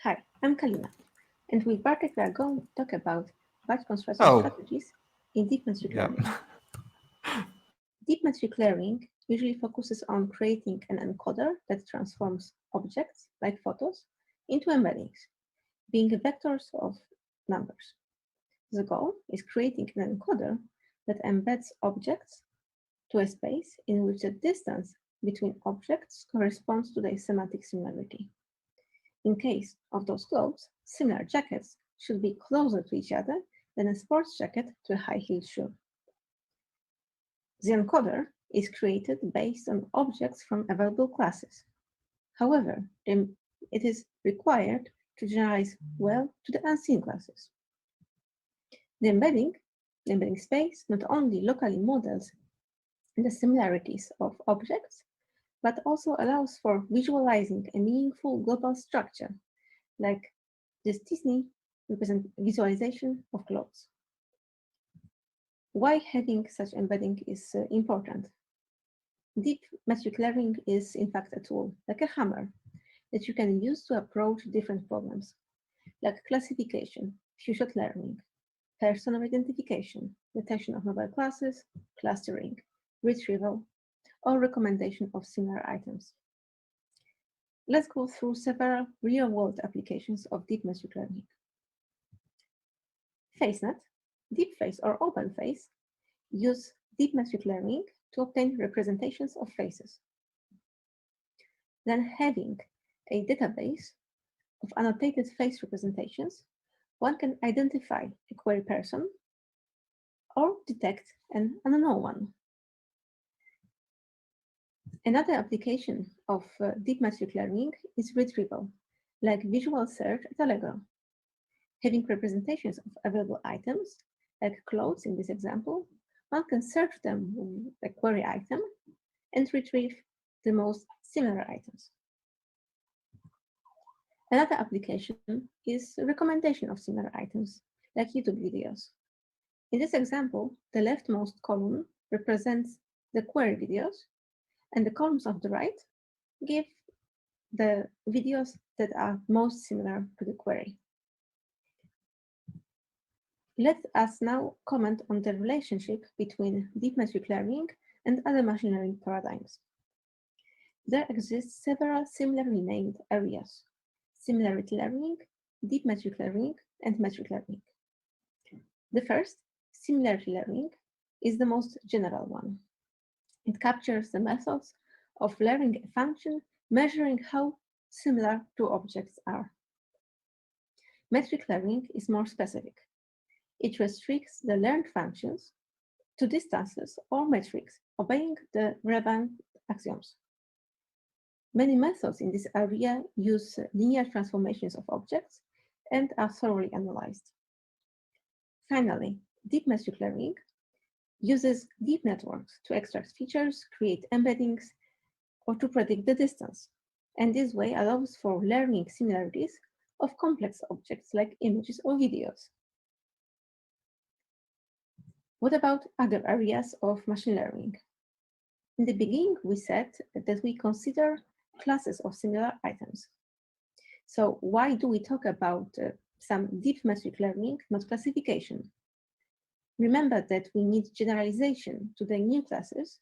Hi, I'm Kalina, and with Bartek we are going to talk about batch construction Oh, strategies in deep metric yeah. learning. Deep metric learning usually focuses on creating an encoder that transforms objects, like photos, into embeddings, being vectors of numbers. The goal is creating an encoder that embeds objects to a space in which the distance between objects corresponds to their semantic similarity. In case of those clothes, similar jackets should be closer to each other than a sports jacket to a high-heeled shoe. The encoder is created based on objects from available classes. However, it is required to generalize well to the unseen classes. The embedding space not only locally models the similarities of objects, but also allows for visualizing a meaningful global structure, like this Disney visualization of clothes. Why having such embedding is important? Deep metric learning is in fact a tool, like a hammer, that you can use to approach different problems, like classification, few-shot learning, personal identification, detection of mobile classes, clustering, retrieval, or recommendation of similar items. Let's go through several real-world applications of deep metric learning. FaceNet, DeepFace or OpenFace use deep metric learning to obtain representations of faces. Then having a database of annotated face representations, one can identify a query person or detect an unknown one. Another application of deep metric learning is retrieval, like visual search at Allegro. Having representations of available items, like clothes in this example, one can search them with a query item and retrieve the most similar items. Another application is recommendation of similar items, like YouTube videos. In this example, the leftmost column represents the query videos, and the columns of the right give the videos that are most similar to the query. Let us now comment on the relationship between deep metric learning and other machine learning paradigms. There exist several similarly named areas: similarity learning, deep metric learning, and metric learning. The first, similarity learning, is the most general one. It captures the methods of learning a function measuring how similar two objects are. Metric learning is more specific. It restricts the learned functions to distances or metrics, obeying the relevant axioms. Many methods in this area use linear transformations of objects and are thoroughly analyzed. Finally, deep metric learning uses deep networks to extract features, create embeddings, or to predict the distance, and this way allows for learning similarities of complex objects like images or videos. What about other areas of machine learning? In the beginning, we said that we consider classes of similar items. So why do we talk about some deep metric learning, not classification? Remember that we need generalization to the new classes,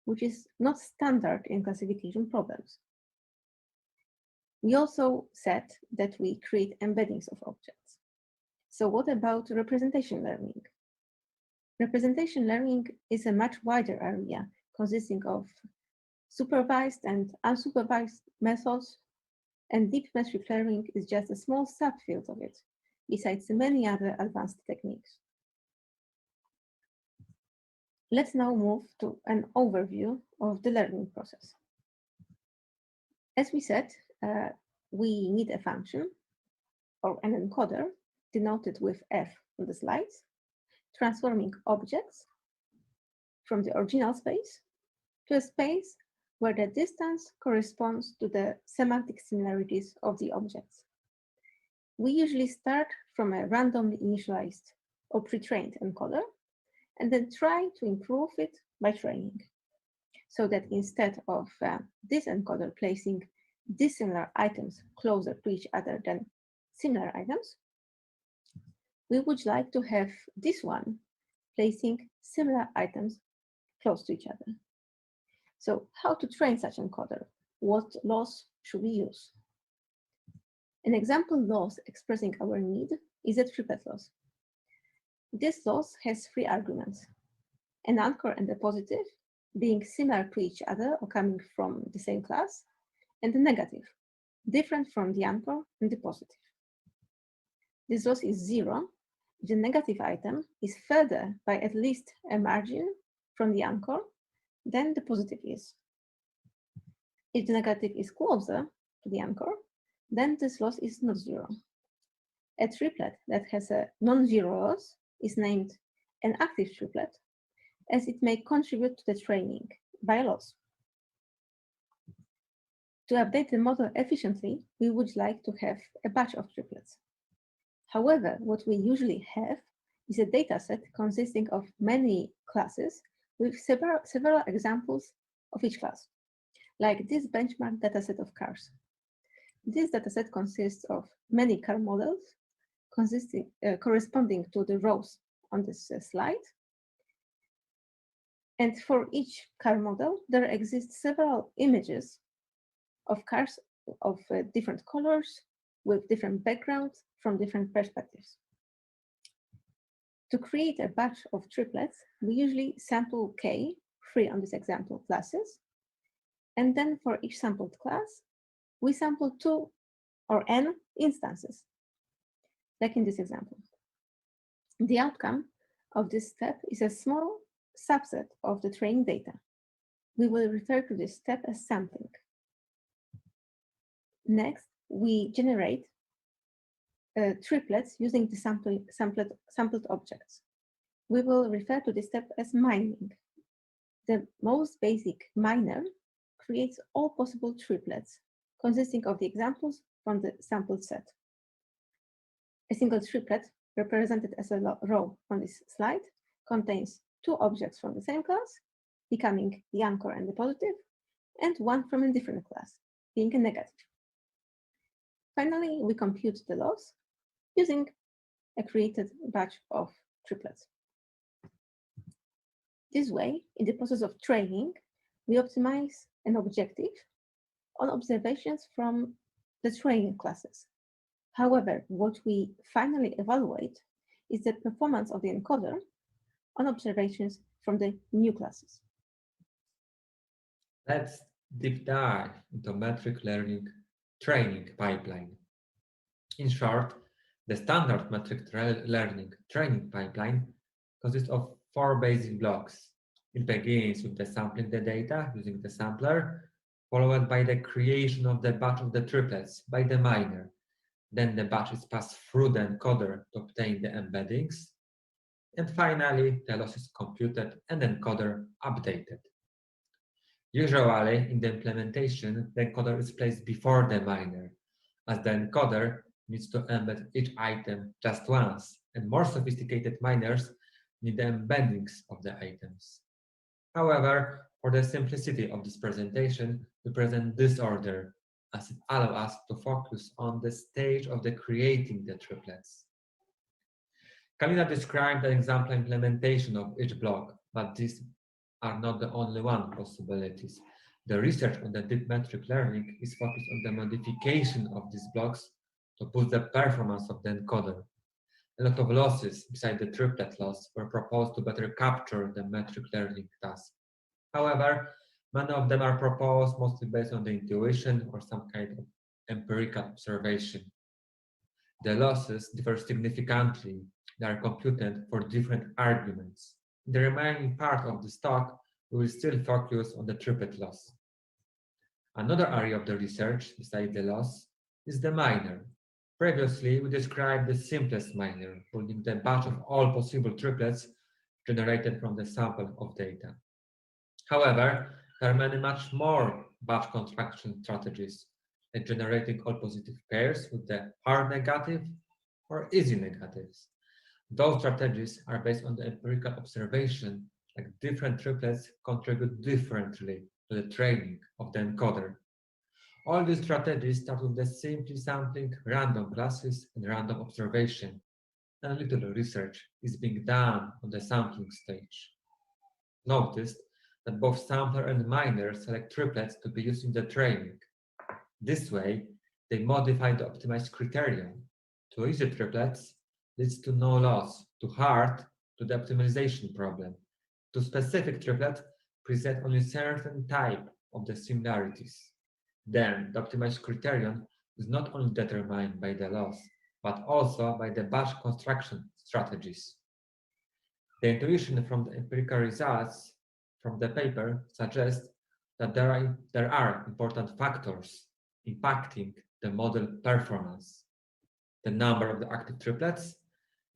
which is not standard in classification problems. We also said that we create embeddings of objects. So what about representation learning? Representation learning is a much wider area consisting of supervised and unsupervised methods, and deep metric learning is just a small subfield of it, besides many other advanced techniques. Let's now move to an overview of the learning process. As we said, we need a function or an encoder denoted with F on the slides, transforming objects from the original space to a space where the distance corresponds to the semantic similarities of the objects. We usually start from a randomly initialized or pre-trained encoder and then try to improve it by training, so that instead of this encoder placing dissimilar items closer to each other than similar items, we would like to have this one placing similar items close to each other. So how to train such encoder? What loss should we use? An example loss expressing our need is a triplet loss. This loss has three arguments: an anchor and a positive, being similar to each other or coming from the same class, and a negative, different from the anchor and the positive. This loss is zero if the negative item is further by at least a margin from the anchor than the positive is. If the negative is closer to the anchor, then this loss is not zero. A triplet that has a non-zero loss is named an active triplet, as it may contribute to the training by a loss. To update the model efficiently, we would like to have a batch of triplets. However, what we usually have is a dataset consisting of many classes with several examples of each class, like this benchmark dataset of cars. This dataset consists of many car models corresponding to the rows on this slide. And for each car model, there exist several images of cars of different colors with different backgrounds from different perspectives. To create a batch of triplets, we usually sample K, 3 on this example classes, and then for each sampled class, we sample 2 or n instances, like in this example. The outcome of this step is a small subset of the training data. We will refer to this step as sampling. Next, we generate triplets using the sampled objects. We will refer to this step as mining. The most basic miner creates all possible triplets consisting of the examples from the sampled set. A single triplet, represented as a row on this slide, contains 2 objects from the same class, becoming the anchor and the positive, and 1 from a different class, being a negative. Finally, we compute the loss using a created batch of triplets. This way, in the process of training, we optimize an objective on observations from the training classes. However, what we finally evaluate is the performance of the encoder on observations from the new classes. Let's deep dive into metric learning training pipeline. In short, the standard metric learning training pipeline consists of 4 basic blocks. It begins with the sampling the data using the sampler, followed by the creation of the batch of the triplets by the miner. Then the batch is passed through the encoder to obtain the embeddings. And finally, the loss is computed and encoder updated. Usually, in the implementation, the encoder is placed before the miner, as the encoder needs to embed each item just once, and more sophisticated miners need the embeddings of the items. However, for the simplicity of this presentation, we present this order, as it allows us to focus on the stage of the creating the triplets. Kalina described an example implementation of each block, but these are not the only possibilities. The research on the deep metric learning is focused on the modification of these blocks to boost the performance of the encoder. A lot of losses, besides the triplet loss, were proposed to better capture the metric learning task. However, many of them are proposed mostly based on the intuition or some kind of empirical observation. The losses differ significantly. They are computed for different arguments. In the remaining part of this talk, we will still focus on the triplet loss. Another area of the research, besides the loss, is the miner. Previously, we described the simplest miner, holding the batch of all possible triplets generated from the sample of data. However, there are many much more batch construction strategies, like generating all positive pairs with the hard negative or easy negatives. Those strategies are based on the empirical observation, like different triplets contribute differently to the training of the encoder. All these strategies start with the simply sampling random classes and random observation, and little research is being done on the sampling stage. Notice that both sampler and miner select triplets to be used in the training. This way, they modify the optimized criterion. Too easy triplets leads to no loss, too hard to the optimization problem. Too specific triplets present only certain type of the similarities. Then the optimized criterion is not only determined by the loss, but also by the batch construction strategies. The intuition from the empirical results from the paper suggests that there are important factors impacting the model performance: the number of the active triplets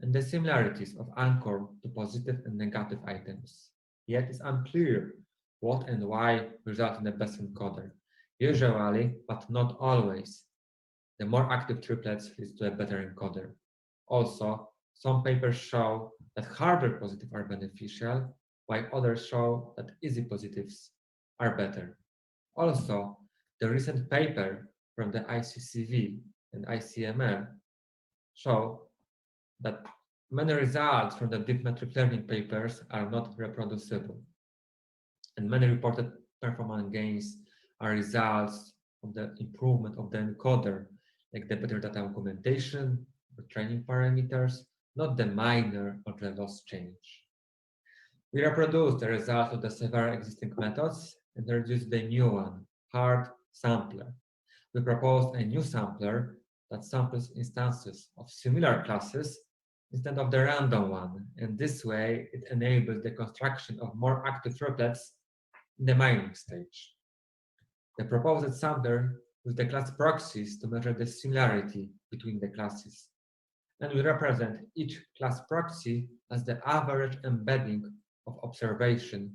and the similarities of anchor to positive and negative items. Yet it's unclear what and why result in the best encoder. Usually, but not always, the more active triplets leads to a better encoder. Also, some papers show that harder positives are beneficial, while others show that easy positives are better. Also, the recent paper from the ICCV and ICML show that many results from the deep metric learning papers are not reproducible, and many reported performance gains are results of the improvement of the encoder, like the better data augmentation or training parameters, not the minor or the loss change. We reproduce the results of the several existing methods and introduce the new one, hard sampler. We propose a new sampler that samples instances of similar classes instead of the random one, and this way it enables the construction of more active triplets in the mining stage. The proposed sampler with the class proxies to measure the similarity between the classes, and we represent each class proxy as the average embedding of observation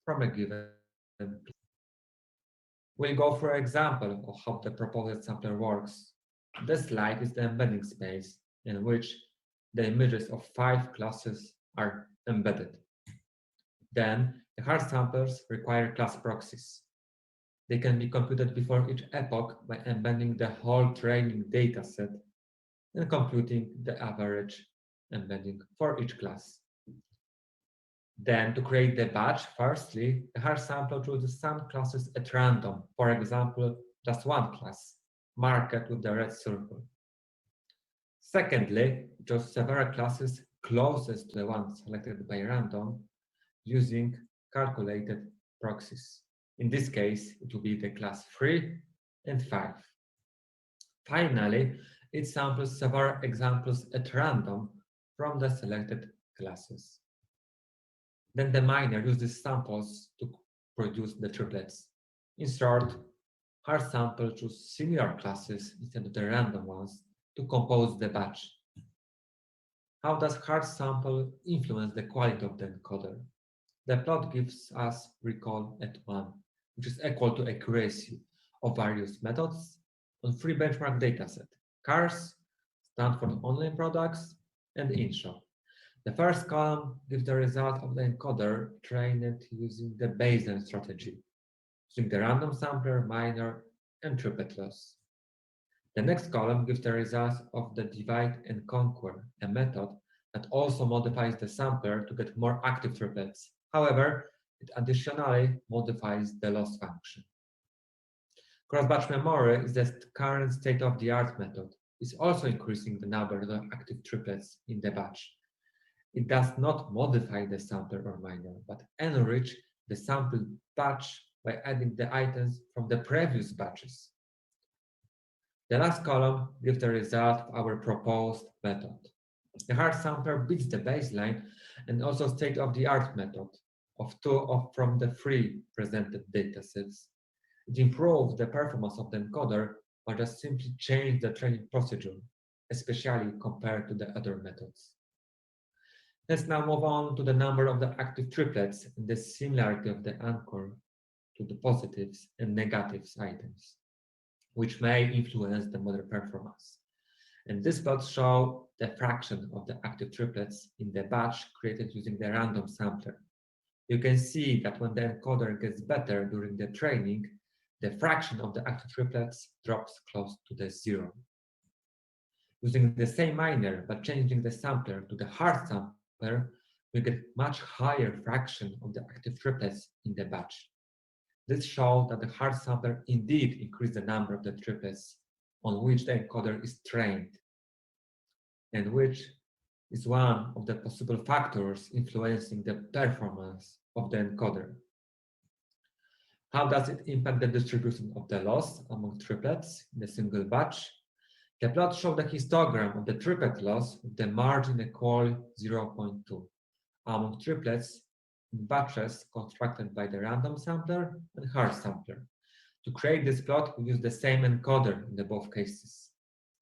from a given class. We'll go for an example of how the proposed sampler works. This slide is the embedding space in which the images of 5 classes are embedded. Then, the hard samplers require class proxies. They can be computed before each epoch by embedding the whole training dataset and computing the average embedding for each class. Then, to create the batch, firstly, the hard sampler chooses some classes at random, for example, just one class, marked with the red circle. Secondly, it chooses several classes closest to the one selected by random using calculated proxies. In this case, it will be the class 3 and 5. Finally, it samples several examples at random from the selected classes. Then the miner uses samples to produce the triplets. In short, hard sample chooses similar classes instead of the random ones to compose the batch. How does hard sample influence the quality of the encoder? The plot gives us recall at 1, which is equal to accuracy of various methods on 3 benchmark dataset: cars, Stanford online products, and InShop. The first column gives the result of the encoder trained using the baseline strategy, using the random sampler, miner, and triplet loss. The next column gives the results of the divide and conquer, a method that also modifies the sampler to get more active triplets. However, it additionally modifies the loss function. Cross-batch memory is the current state-of-the-art method. It's also increasing the number of active triplets in the batch. It does not modify the sampler or miner, but enrich the sampled batch by adding the items from the previous batches. The last column gives the result of our proposed method. The hard sampler beats the baseline and also state-of-the-art method of 2 from the 3 presented datasets. It improves the performance of the encoder by just simply change the training procedure, especially compared to the other methods. Let's now move on to the number of the active triplets and the similarity of the anchor to the positives and negatives items, which may influence the model performance. And these plots show the fraction of the active triplets in the batch created using the random sampler. You can see that when the encoder gets better during the training, the fraction of the active triplets drops close to the zero. Using the same miner but changing the sampler to the hard sampler, we get much higher fraction of the active triplets in the batch. This shows that the hard sampler indeed increased the number of the triplets on which the encoder is trained, and which is one of the possible factors influencing the performance of the encoder. How does it impact the distribution of the loss among triplets in a single batch? The plot shows the histogram of the triplet loss with the margin equal 0.2 among triplets in batches constructed by the random sampler and hard sampler. To create this plot, we use the same encoder in both cases.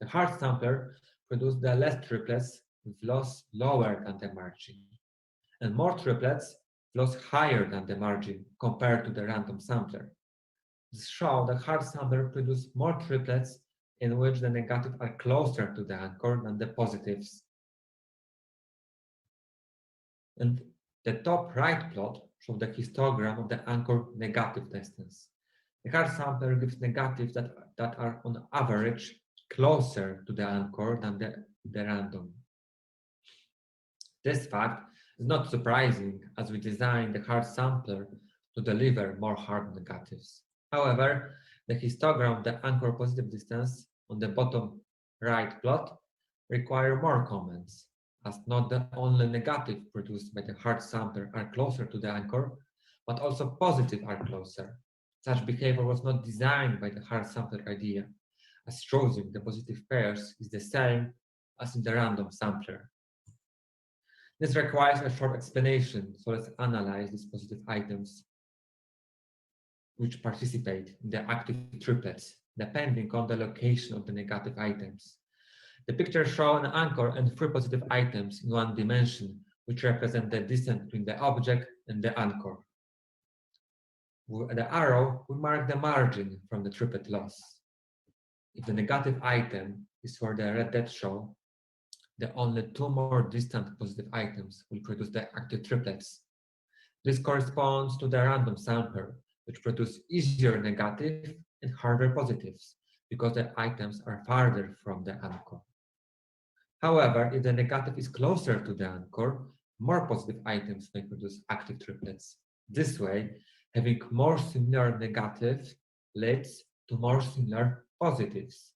The hard sampler produced the less triplets with loss lower than the margin, and more triplets with loss higher than the margin compared to the random sampler. This shows the hard sampler produced more triplets in which the negatives are closer to the anchor than the positives. And the top right plot shows the histogram of the anchor negative distance. The hard sampler gives negatives that are on average closer to the anchor than the random. This fact is not surprising as we designed the hard sampler to deliver more hard negatives. However, the histogram of the anchor positive distance on the bottom right plot require more comments, as not the only negative produced by the hard sampler are closer to the anchor, but also positive are closer. Such behavior was not designed by the hard sampler idea, as choosing the positive pairs is the same as in the random sampler. This requires a short explanation, so let's analyze these positive items which participate in the active triplets, depending on the location of the negative items. The picture shows an anchor and three positive items in one dimension, which represent the distance between the object and the anchor. With the arrow, we mark the margin from the triplet loss. If the negative item is for the red dot show, the only two more distant positive items will produce the active triplets. This corresponds to the random sampler, which produce easier negative and harder positives, because the items are farther from the anchor. However, if the negative is closer to the anchor, more positive items may produce active triplets. This way, having more similar negatives leads to more similar positives.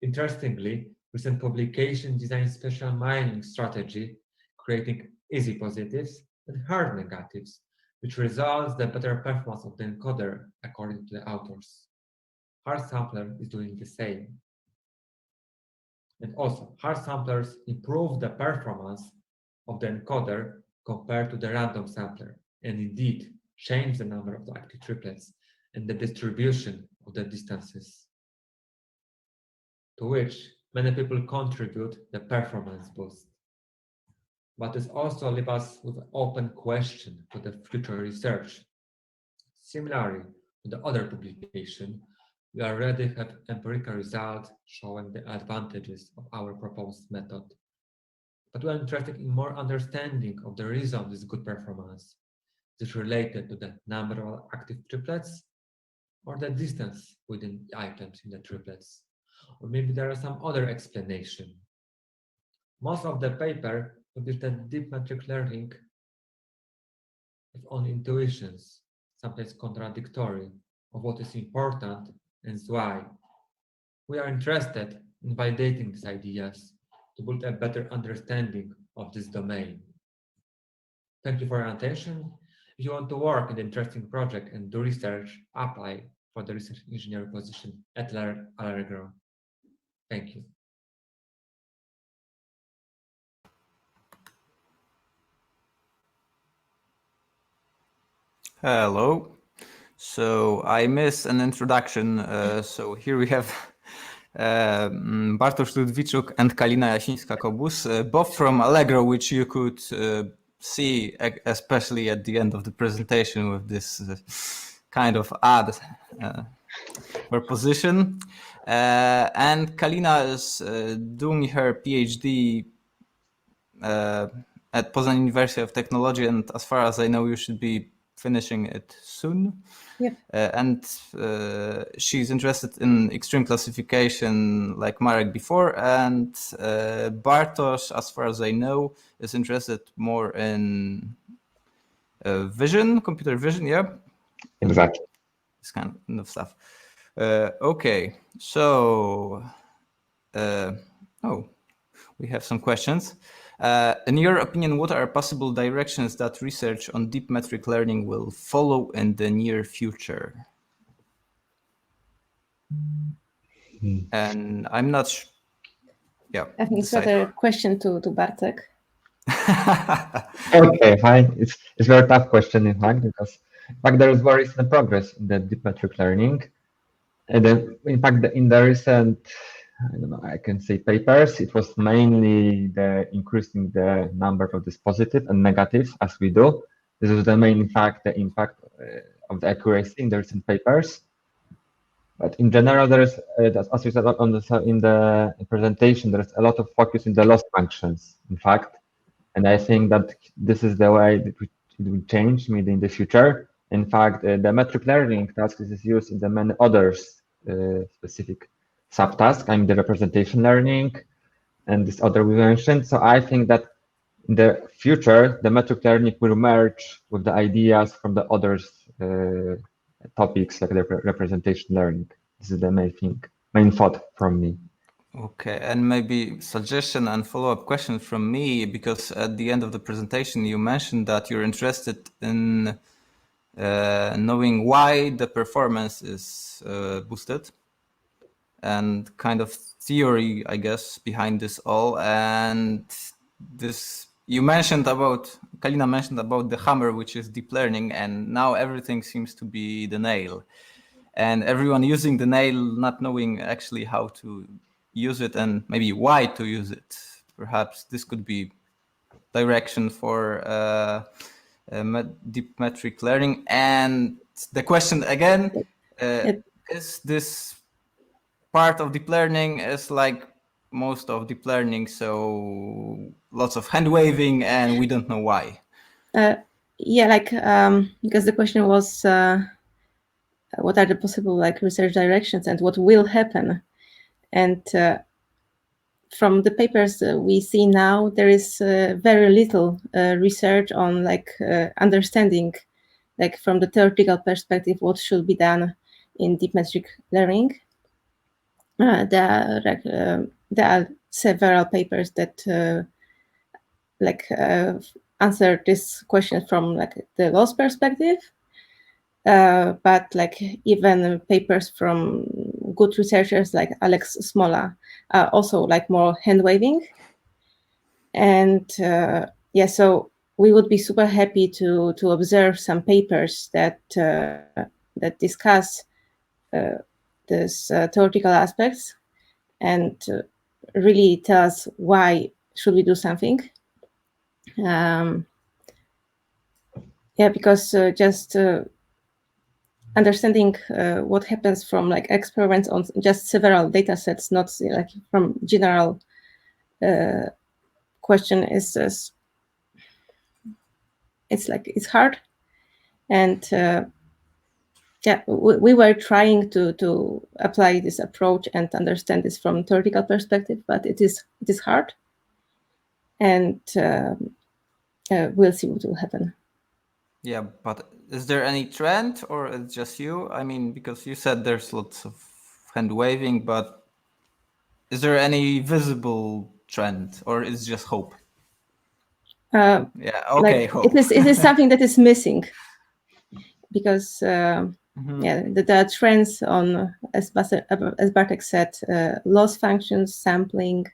Interestingly, recent publication designed special mining strategy, creating easy positives and hard negatives, which results the better performance of the encoder according to the authors. Hard sampler is doing the same. And also, hard samplers improve the performance of the encoder compared to the random sampler, and indeed change the number of the active triplets and the distribution of the distances, to which many people contribute the performance boost. But this also leaves us with an open question for the future research. Similarly to the other publication, we already have empirical results showing the advantages of our proposed method. But we are interested in more understanding of the reason of this good performance. Is it related to the number of active triplets or the distance within the items in the triplets? Or maybe there are some other explanation. Most of the paper will be the deep metric learning with own intuitions, sometimes contradictory, of what is important and why. We are interested in validating these ideas to build a better understanding of this domain. Thank you for your attention. If you want to work in an interesting project and do research, apply for the research engineer position at Allegro. Thank you. Hello. So I missed an introduction. So here we have Bartosz Ludwiczuk and Kalina Jasińska-Kobus, both from Allegro, which you could see especially at the end of the presentation with this kind of ad or position. And Kalina is doing her PhD at Poznań University of Technology, and as far as I know, you should be finishing it soon. Yep. And she's interested in extreme classification like Marek before, and Bartosz, as far as I know, is interested more in vision, computer vision, yeah? Exactly. This kind of stuff. Okay, so, we have some questions. In your opinion, what are possible directions that research on deep metric learning will follow in the near future? And I'm not sure. Yeah. I think it's rather a question to Bartek. Okay, fine. It's a very tough question, in fact, because in fact there is very recent progress in the deep metric learning. And then, in fact, in the recent, I don't know, I can say papers, it was mainly the increasing the number of this positive and negative as we do. This is the main impact, the impact of the accuracy in the recent papers. But in general, there is, as we said in the presentation, there is a lot of focus in the loss functions, in fact. And I think that this is the way that it will change maybe in the future. In fact, the metric learning task is used in the many others specific subtasks. I mean, the representation learning and this other we mentioned. So I think that in the future, the metric learning will merge with the ideas from the others topics like the representation learning. This is the main thought from me. Okay, and maybe suggestion and follow-up question from me, because at the end of the presentation you mentioned that you're interested in knowing why the performance is boosted, and kind of theory, I guess, behind this all. And this Kalina mentioned about the hammer, which is deep learning, and now everything seems to be the nail. And everyone using the nail, not knowing actually how to use it and maybe why to use it. Perhaps this could be direction for deep metric learning. And the question again, is this part of deep learning is like most of deep learning, so lots of hand waving and we don't know why? Yeah, like because the question was what are the possible like research directions and what will happen. And from the papers we see now, there is very little research on like understanding, like from the theoretical perspective, what should be done in deep metric learning. There are several papers that answer this question from like the loss perspective. But like even papers from good researchers like Alex Smola are also like more hand waving. And yeah, so we would be super happy to observe some papers that that discuss these theoretical aspects and really tell us why should we do something. Yeah, because just understanding what happens from like experiments on just several data sets, not like from general question, is just, it's hard. And yeah, we were trying to apply this approach and understand this from theoretical perspective, but it is hard. And we'll see what will happen. Yeah, but is there any trend, or it's just you? I mean, because you said there's lots of hand waving, but is there any visible trend, or is it just hope? Yeah, okay, like hope. It is something that is missing, because yeah, there are trends on, as Bartek said, loss functions, sampling,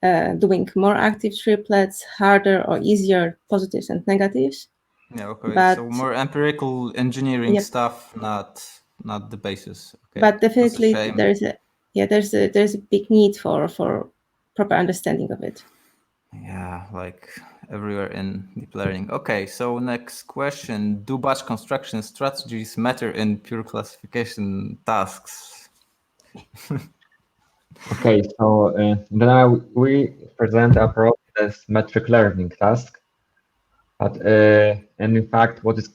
doing more active triplets, harder or easier positives and negatives. Yeah, okay. But, so more empirical engineering stuff, not the basis. Okay. But definitely there's a big need for proper understanding of it. Yeah, like everywhere in deep learning. Okay, so next question: do batch construction strategies matter in pure classification tasks? Okay, so now we present approach as metric learning task, but and in fact, what is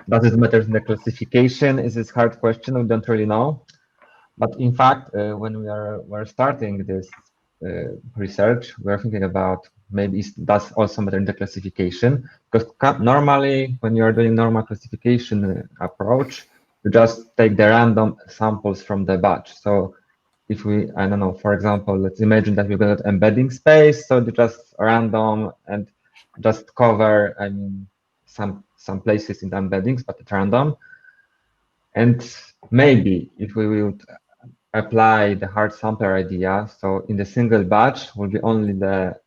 Does it matter in the classification? Is this hard question? We don't really know. But in fact, when we're starting this research, we're thinking about maybe it does also matter in the classification, because normally when you're doing normal classification approach, you just take the random samples from the batch. So if we, I don't know, for example, let's imagine that we've got embedding space, so they just random and just cover, I mean, some places in the embeddings, but it's random. And maybe if we would apply the hard sampler idea, so in the single batch will be only the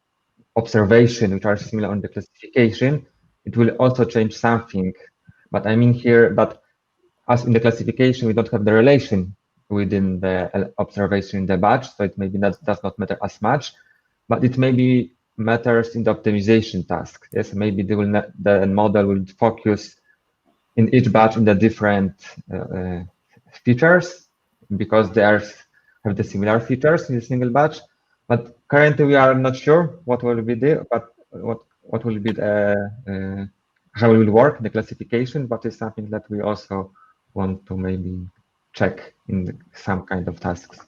observation which are similar on the classification, it will also change something. But I mean here that as in the classification, we don't have the relation within the observation in the batch, so it maybe does not matter as much, but it maybe matters in the optimization task. Yes, maybe the model will focus in each batch in the different features because they have the similar features in a single batch. But currently we are not sure what will be the what will be the how it will work the classification, but it's something that we also want to maybe check in some kind of tasks.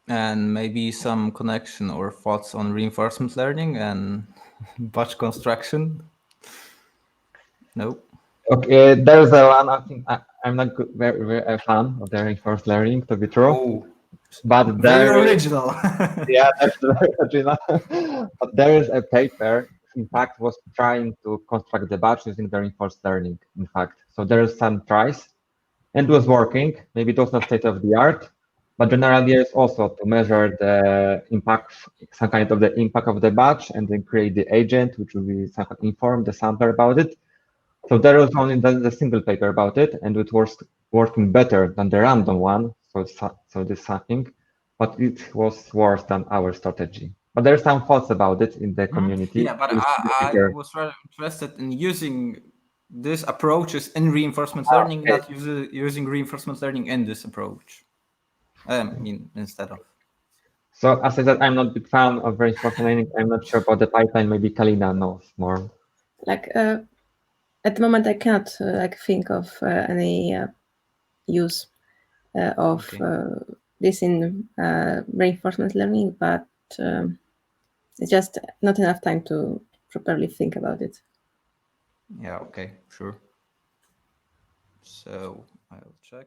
And maybe some connection or thoughts on reinforcement learning and batch construction? No. Okay, there's a one. I think I'm not very a fan of the reinforced learning, to be true. Oh, but very there original. yeah, that's very original. But there is a paper, in fact, was trying to construct the batch using the reinforced learning, in fact. So there is some tries, and it was working. Maybe it was not state of the art, but general idea is also to measure the impact, some kind of the impact of the batch, and then create the agent, which will be some inform the sampler about it. So there was only the single paper about it, and it was working better than the random one. So this something, but it was worse than our strategy. But there's some thoughts about it in the community. Yeah, but I was rather interested in using these approaches in reinforcement learning, okay. not using reinforcement learning in this approach. I mean, instead of. So as I said, I'm not a big fan of reinforcement learning. I'm not sure about the pipeline. Maybe Kalina knows more. Like at the moment, I cannot like think of any use of this in reinforcement learning, but it's just not enough time to properly think about it. Yeah, okay, sure. So I'll check.